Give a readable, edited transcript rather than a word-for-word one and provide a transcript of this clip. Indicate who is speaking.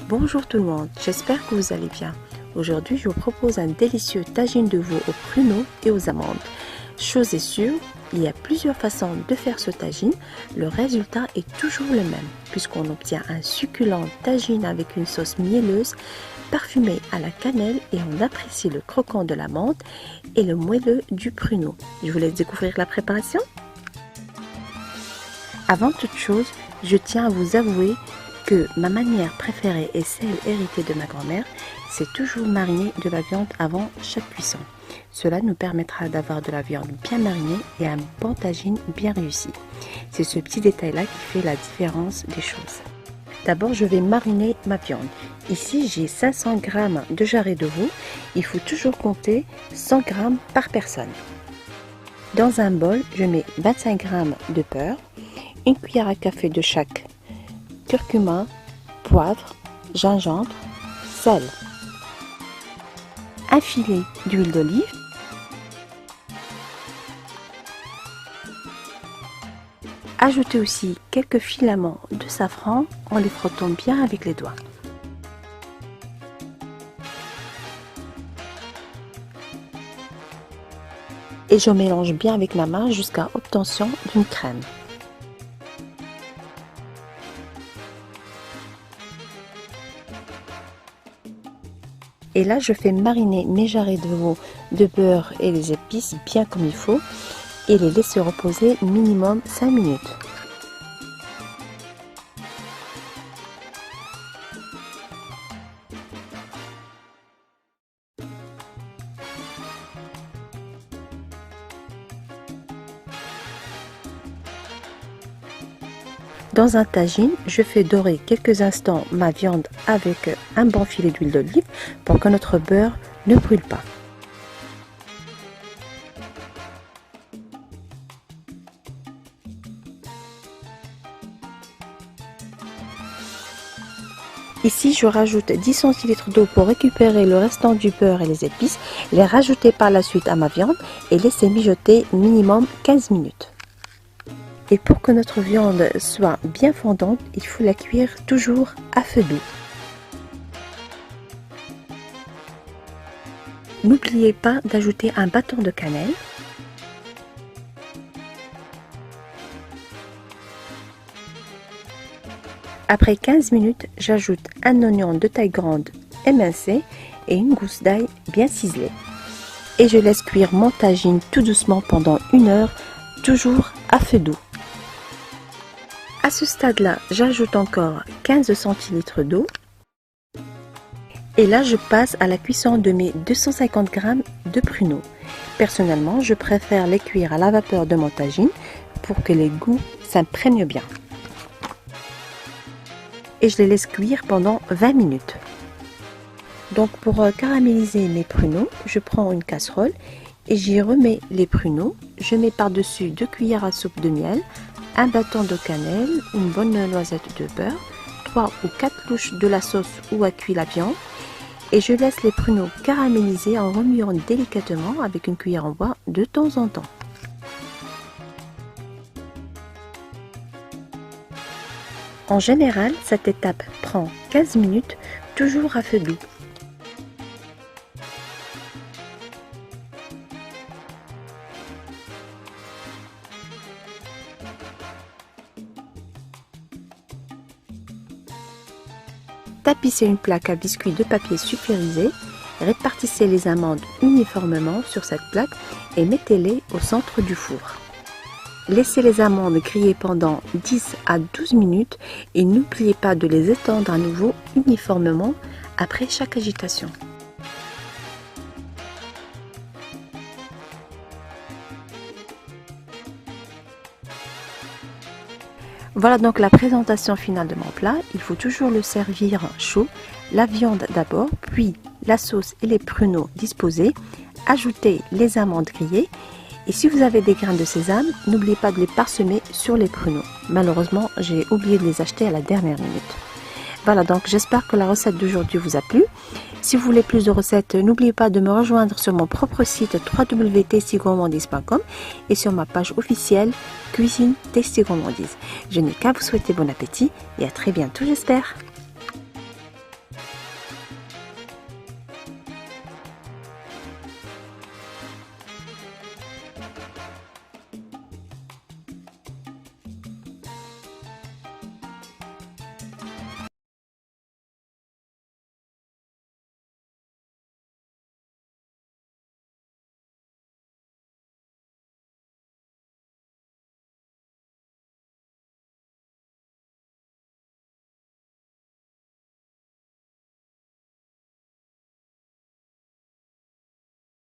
Speaker 1: Bonjour tout le monde, j'espère que vous allez bien. Aujourd'hui, je vous propose un délicieux tagine de veau aux pruneaux et aux amandes. Chose est sûre, il y a plusieurs façons de faire ce tagine. Le résultat est toujours le même, puisqu'on obtient un succulent tagine avec une sauce mielleuse, parfumée à la cannelle, et on apprécie le croquant de l'amande et le moelleux du pruneau. Je vous laisse découvrir la préparation. Avant toute chose, je tiens à vous avouer que ma manière préférée est celle héritée de ma grand-mère, c'est toujours mariner de la viande avant chaque cuisson. Cela nous permettra d'avoir de la viande bien marinée et un bon tagine bien réussi. C'est ce petit détail-là qui fait la différence des choses. D'abord, je vais mariner ma viande. Ici, j'ai 500 g de jarret de veau. Il faut toujours compter 100 g par personne. Dans un bol, je mets 25 g de beurre, une cuillère à café de chaque curcuma, poivre, gingembre, sel, un filet d'huile d'olive, ajoutez aussi quelques filaments de safran en les frottant bien avec les doigts. Et je mélange bien avec ma main jusqu'à obtention d'une crème. Et là, je fais mariner mes jarrets de veau de beurre et les épices bien comme il faut et les laisser reposer minimum 5 minutes. Dans un tagine, je fais dorer quelques instants ma viande avec un bon filet d'huile d'olive pour que notre beurre ne brûle pas. Ici, je rajoute 10 centilitres d'eau pour récupérer le restant du beurre et les épices, les rajouter par la suite à ma viande et laisser mijoter minimum 15 minutes. Et pour que notre viande soit bien fondante, il faut la cuire toujours à feu doux. N'oubliez pas d'ajouter un bâton de cannelle. Après 15 minutes, j'ajoute un oignon de taille grande émincé et une gousse d'ail bien ciselée. Et je laisse cuire mon tagine tout doucement pendant 1 heure, toujours à feu doux. À ce stade-là, j'ajoute encore 15 centilitres d'eau. Et là, je passe à la cuisson de mes 250 g de pruneaux. Personnellement, je préfère les cuire à la vapeur de mon tagine pour que les goûts s'imprègnent bien. Et je les laisse cuire pendant 20 minutes. Donc pour caraméliser mes pruneaux, je prends une casserole et j'y remets les pruneaux. Je mets par-dessus 2 cuillères à soupe de miel, un bâton de cannelle, une bonne noisette de beurre, 3 ou 4 louches de la sauce où a cuit la viande et je laisse les pruneaux caraméliser en remuant délicatement avec une cuillère en bois de temps en temps. En général, cette étape prend 15 minutes, toujours à feu doux. Tapissez une plaque à biscuits de papier sulfurisé, répartissez les amandes uniformément sur cette plaque et mettez-les au centre du four. Laissez les amandes griller pendant 10 à 12 minutes et n'oubliez pas de les étendre à nouveau uniformément après chaque agitation. Voilà donc la présentation finale de mon plat. Il faut toujours le servir chaud. La viande d'abord, puis la sauce et les pruneaux disposés. Ajoutez les amandes grillées. Et si vous avez des grains de sésame, n'oubliez pas de les parsemer sur les pruneaux. Malheureusement, j'ai oublié de les acheter à la dernière minute. Voilà, donc j'espère que la recette d'aujourd'hui vous a plu. Si vous voulez plus de recettes, n'oubliez pas de me rejoindre sur mon propre site www.tastygourmandise.com et sur ma page officielle Cuisine Tasty Gourmandise. Je n'ai qu'à vous souhaiter bon appétit et à très bientôt, j'espère.